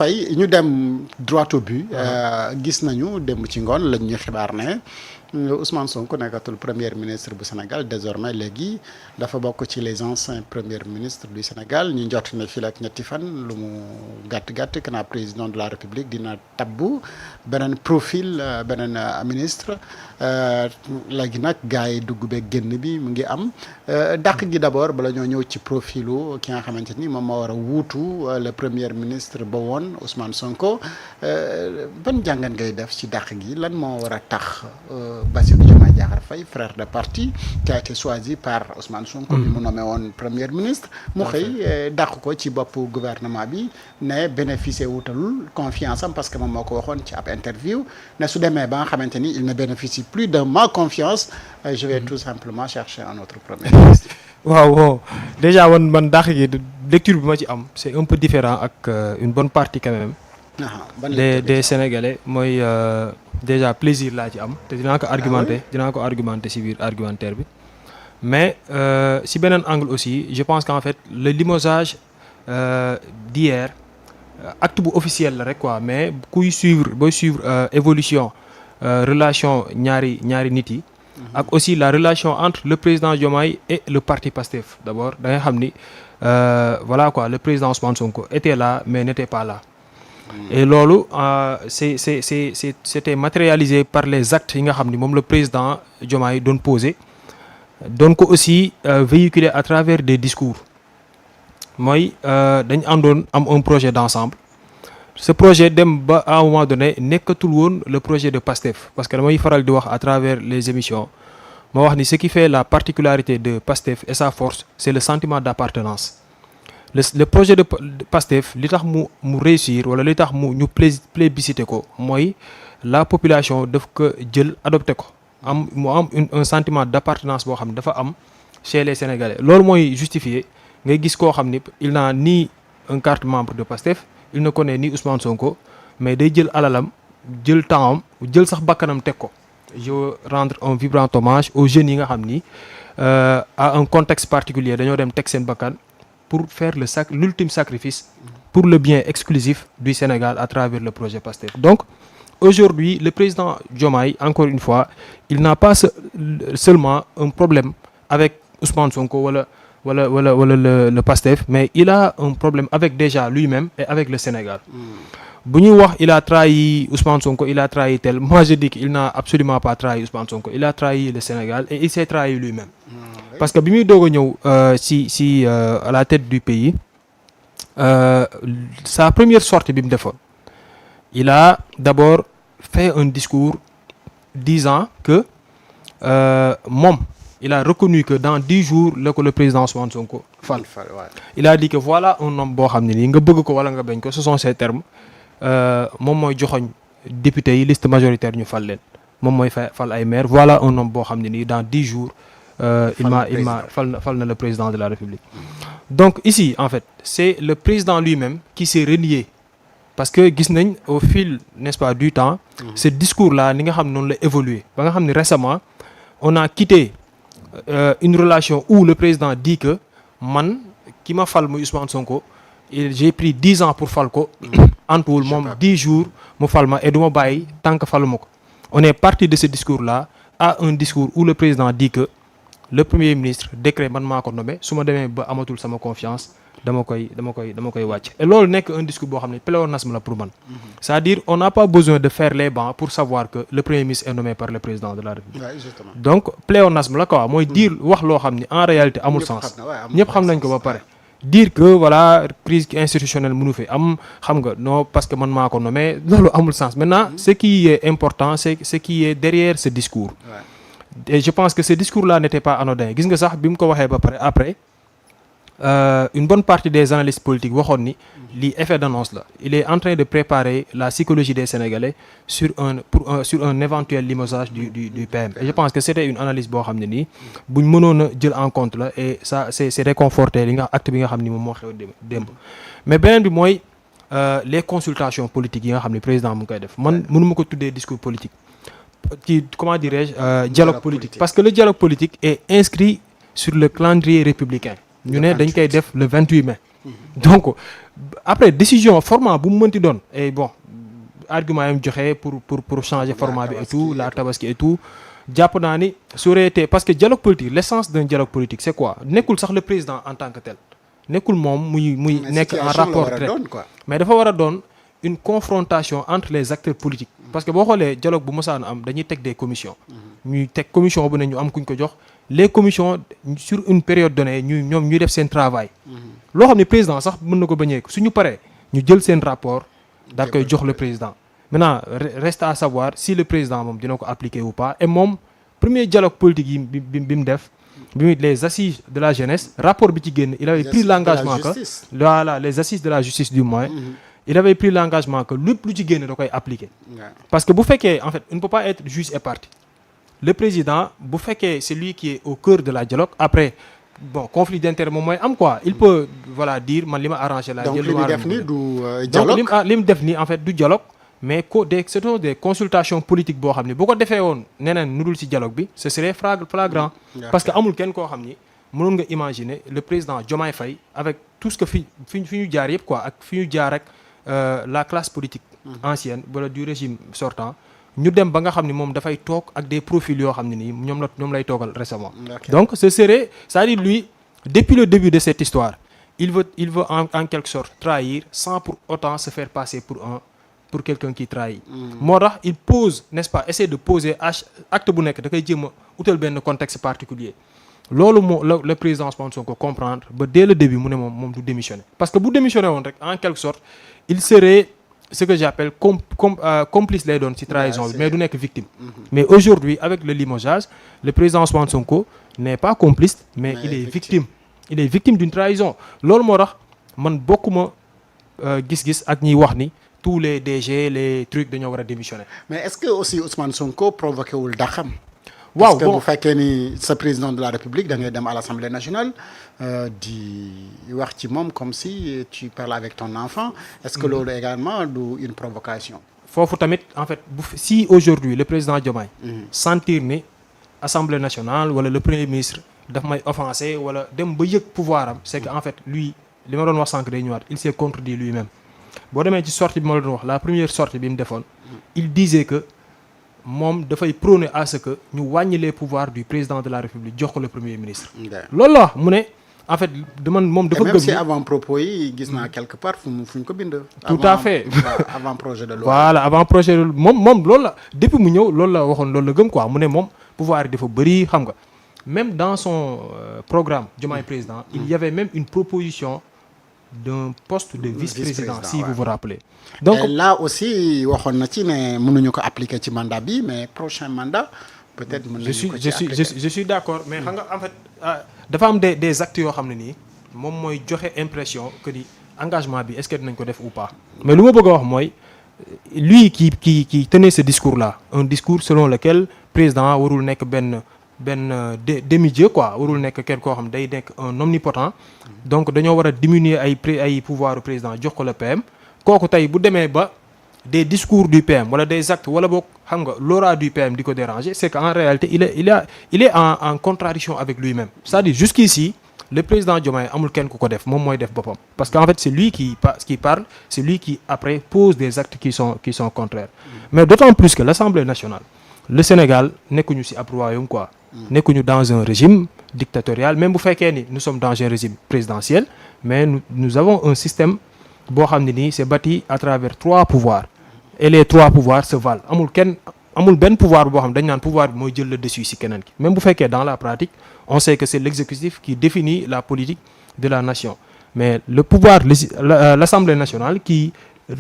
Faye ñu dem droit au but. Gis nañu démb ci ngoon lañ ñu xibaar ne Ousmane Sonko nekkatul premier ministre bu Sénégal désormais léegi dafa bokk ci les anciens premiers ministres du Sénégal ñu jot ne fii ak ñetti fan lu mu gàtt kana président de la République dina tabbu beneen profil beneen ministre léegi nag gars yi dugg beeg génn bi mu ngi am dàq gi d'abord bala ñoo ñëw ci profilu ki nga xamante ni moom moo war a wuutu le premier ministre ba woon Ousmane Sonko ban jàngat ngay def ci dàq gi lan moo war a tax Bassirou Diomaye Diakhar Faye frère de parti qui a été choisi par Ousmane Sonko bi mu nommé woon premier ministre mu xëy dàq ko ci bopp gouvernement bi ne bénéficier wutalul confiance am parce que moom moo ko waxoon ci ab interview ne su demee ba nga xamante ni il ne bénéficie plus de ma confiance je vais tout simplement chercher un autre premier ministre. waaw déjà man dàq gi lecture bi ma ci am c'est un peu différent ak une bonne partie quand même des Sénégalais mooy déjà plaisir laa ci am te dinaa ko argumenter ci biir argumentaire bi mais ci beneen angle aussi je pense qu'en fait le limogeage d'hier acte bu officiel la rek quoi mais booy suivre évolution relation ñaari nit yi ak aussi la relation entre le président Diomaye et le parti PASTEF d'abord da nga xam ni voilà quoi le président Ousmane Sonko était là mais n'était pas là et loolu c'était matérialisé par les actes yi nga xam ni moom le président Diomaye doon posé doon ko aussi véhiculé à travers des discours mooy dañ àndoon am un projet d'ensemble ce projet dem ba à un moment donné nekkatul woon le projet de PASTEF parce que damay faral di wax à travers les émissions ma wax ni ce qui fait la particularité de PASTEF et sa force c'est le sentiment d'appartenance le projet de PASTEF li tax mu réussir wala li tax ñu plébiscité ko mooy la population daf ko jël adopté ko mu am un sentiment d'appartenance boo xam ne dafa am chez les Sénégalais loolu mooy justifier ngay gis koo xam ni il n'a ni un carte membre de PASTEF il ne connaît ni Ousmane Sonko mais day jël alalam jël temps jël sax bakkanam teg ko je veux rendre un vibrant hommage aux jeunes yi nga xam ni à un contexte particulier dañoo dem teg seen bakkan pour faire l'ultime sacrifice pour le bien exclusif du Sénégal à travers le projet PASTEF. Donc aujourd'hui le président Diomaye encore une fois il n'a pas seulement un problème avec Ousmane Sonko wala le PASTEF mais il a un problème avec déjà lui-même et avec le Sénégal. Bu ñuy wax il a trahi Ousmane Sonko il a trahi tel moi je dis qu'il n'a absolument pas trahi Ousmane Sonko il a trahi le Sénégal et il s'est trahi lui-même. Parce que bi muy doog a ñëw à la tête du pays sa première sortie bi mu defoon il a d'abord fait un discours disant que moom il a reconnu que dans 10 jours la ko le président Ousmane Sonko fal il a dit que voilà un homme boo xam ne nii nga bëgg ko wala nga bañ ko ce sont ces termes moom mooy joxoñ député yi liste majoritaire ñu fal leen moom mooy fal ay maire voilà un homme boo xam ne nii dans 10 jours fal na le président de la République. Donc ici en fait c'est le président lui-même qui s'est renié parce que gis nañ au fil n'est-ce pas du temps ce discours-là ni nga xam noonu la évolué ba nga xam ne récemment on a quitté une relation où le président dit que man ki ma fal muy Ousmane Sonko j'ai pris 10 ans pour fal ko antuwul moom 10 jours mu fal ma et du ma bàyyi tant que faluma ko on est parti de ce discours-là à un discours où le président dit que le premier ministre décret man maa ko nommé su ma demee ba amatul sama confiance dama koy wàcc et loolu nekk un discours boo xam ne pléonasme la pour man c'est-à-dire on n'a pas besoin de faire les bancs pour savoir que le premier ministre est nommé par le président de la République donc pléonasme la quoi mooy dire wax loo xam ne en réalité amul sens ñëpp xam nañ ko ba pare dire que voilà crise institutionnelle mënu fi am xam nga non parce que man maa ko nommé loolu amul sens maintenant ce qui est important c'est ce qui est derrière ce discours et je pense que ce discours-là n'était pas anodin gis nga sax bi mu ko waxee ba pare après une bonne partie des analystes politiques waxoon ni lii effet d'annonce la il est en train de préparer la psychologie des Sénégalais sur un éventuel limogeage du PM et je pense que c'était une analyse boo xam ne nii buñ mënoon a jël en compte la et ça c'est réconforté li nga acte bi nga xam ni moom moo xew démb mais beneen bi mooy les consultations politiques yi nga xam ne président mu ngi koy def man mënuma ko tuddee discours politique comment dirais-je dialogue politique parce que le dialogue politique est inscrit sur le calendrier républicain ñu ne dañ koy def le 28 mai donc après décision format bu mu mënti doon et bon argument yi mu joxe pour changer format bi et tout la tabaski et tout jàpp naa ni su aurait été parce que dialogue politique l'essence d'un dialogue politique c'est quoi nekkul sax le président en tant que tel nekkul moom muy nekk en rapport direct mais dafa war a doon une confrontation entre les acteurs politiques parce que boo xoolee dialogue bu mosaan am dañuy teg des commissions ñuy teg commission bu ne ñu am kuñ ko jox les commissions sur une période donnée ñuy def seen travail loo xam ne président sax mën na ko bañee suñu paree ñu jël seen rapport daal koy jox le président maintenant reste à savoir si le président moom dina ko appliquer ou pas et moom premier dialogue politique yi bi mu def bi les assises de la jeunesse rapport bi ci génn il avait pris l'engagement que voilà les assises de la justice du moins il avait pris l'engagement que lépp lu ci génn da koy appliquer parce que bu fekkee en fait on ne peut pas être juge et partie le président bu fekkee c'est lui qui est au cœur de la dialogue après bon conflit d'intérêt moom mooy am quoi il peut voilà dire man li ma arrangé la jël donc li mu def ni du dialogue donc li mu def ni en fait du dialogue mais c'est des consultations politiques boo xam ne bu ko defee woon neneen nu dul ci dialogue bi ce serait flagrant parce que amul kenn koo xam ni mënoon nga imaginer le président Diomaye Faye avec tout ce que fi ñu jaar yëpp quoi ak fi ñu jaar ak la classe politique ancienne wala du régime sortant ñu dem ba nga xam ni moom dafay toog ak des profils yoo xam ne nii ñoom lay toogal récemment donc ce serait c'est-à-dire lui depuis le début de cette histoire il veut en quelque sorte trahir sans pour autant se faire passer pour quelqu'un qui trahit moo tax il pose n'est-ce pas essayer de poser acte bu nekk da koy jéem a utal benn contexte particulier loolu moo le président Ousmane Sonko comprendre ba dès le début mu ne moom du démissionner parce que bu démissionner woon rek en quelque sorte il serait ce que j'appelle complice lay doon ci trahison bi mais du nekk victime mais aujourd'hui avec le limogeage le président Ousmane Sonko n'est pas complice mais il est victime d'une trahison loolu moo tax man bokkuma gis-gis ak ñiy wax ni tous les DG les trucs dañoo war a démissionner. mais est-ce que aussi Ousmane Sonko provoqué wul daxam. waaw parce que bu fekkee ni sa président de la République da ngay dem à l'Assemblée nationale di wax ci moom comme si tu parles avec ton enfant. est-ce que loolu également du une provocation. foofu tamit en fait si aujourd'hui le président Diomaye sentir ni Assemblée nationale wala le premier ministre daf may offensé wala dem ba yëg pouvoir am c'est que en fait lui li ma doon wax sànq day ñëwaat il s'est contredit lui-même. boo demee ci sortie bi ma la doon wax la première sortie bi mu defoon il disait que moom dafay prôner à ce que ñu wàññi les pouvoirs du président de la République jox ko le premier ministre loolu la wax mu ne en fait moom dafa gëm même si avant propos yi gis naa quelque part fu ñu ko bind tout à fait avant projet de loi voilà avant projet de loi moom loolu la depuis mu ñëw loolu la waxoon loolu la gëm quoi mu ne moom pouvoir yi dafa bëri xam nga même dans son programme Diomaye président il y avait même une proposition d'un poste de vice-président si vous vous rappelez. Donc là aussi waxoon na ci ne mënuñu ko appliquer ci mandat bi mais prochain mandat peut-être mën nañu ko ci appliquer. je suis d'accord mais xam nga en fait dafa am des actes yoo xam ne nii moom mooy joxe impression que ni engagement bi est-ce que dinañ ko def ou pas. mais lu ma bëgg a wax mooy lui qui tenait ce discours-là un discours selon lequel président warul nekk benn demi-dieu quoi warul nekk kenn koo xam day nekk un omnipotent donc dañoo war a diminuer ay pouvoir président jox ko le PM kooku tey bu demee ba des discours du PM wala des actes wala boog xam nga l'aura du PM di ko déranger c'est qu'en réalité il est en contradiction avec lui-même c'est-à-dire jusqu'ici le président Diomaye amul kenn ku ko def moom mooy def boppam parce qu'en fait c'est lui qui parle c'est lui qui après pose des actes qui sont contraires mais d'autant plus que l'Assemblée nationale le Sénégal nekkuñu ci ab royaume quoi nekkuñu dans un régime dictatorial même bu fekkee ni nous sommes dans un régime présidentiel mais nous avons un système boo xam ne nii c'est bâti à travers 3 pouvoirs et les 3 pouvoirs se valent amul benn pouvoir boo xam dañ naan pouvoir bi mooy jël le dessus ci keneen ki même bu fekkee dans la pratique on sait que c'est l'exécutif qui définit la politique de la nation mais le pouvoir l'Assemblée nationale qui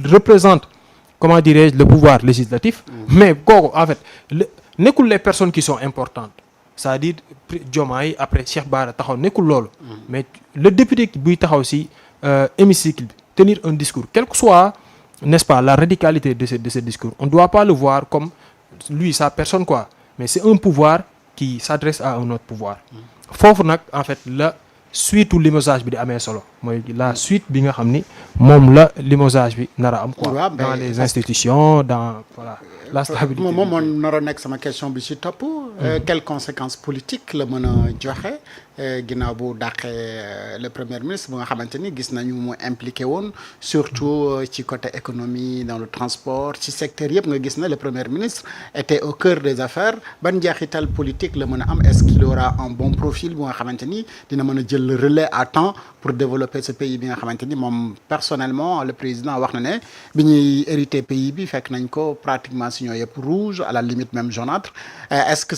représente comment dirais-je le pouvoir législatif mais kooku en fait nekkul les personnes qui sont importantes c'est-à-dire Diomaye après Cheikh Bara taxaw nekkul loolu mais le député buy taxaw ci hémicycle bi tenir un discours quelle que soit n'est-ce pas la radicalité de ce discours on ne doit pas le voir comme lui sa personne quoi mais c'est un pouvoir qui s'adresse à un autre pouvoir foofu nag en fait la suite u limogeage bi di amee solo mooy la suite bi nga xam ni moom la limogeage bi nar a am quoi. waaw, dans les institutions dans voilà la stabilité. moom moo nar a nekk sama question bi ci topp. Quelles conséquences politiques la mën a joxe ginnaaw bu dàqee le premier ministre bu nga xamante ni gis nañu mu impliqué woon surtout ci côté économie dans le transport ci secteur yëpp nga gis na le premier ministre était au cœur des affaires ban njeexital politique la mën a am est-ce qu'il aura un bon profil bu nga xamante ni dina mën a jël le relais à temps pour développer ce pays bi nga xamante ni moom personnellement le président wax na ne bi ñuy hérité pays bi fekk nañ ko pratiquement signaux yëpp rouge à la limite même jaunâtre est-ce que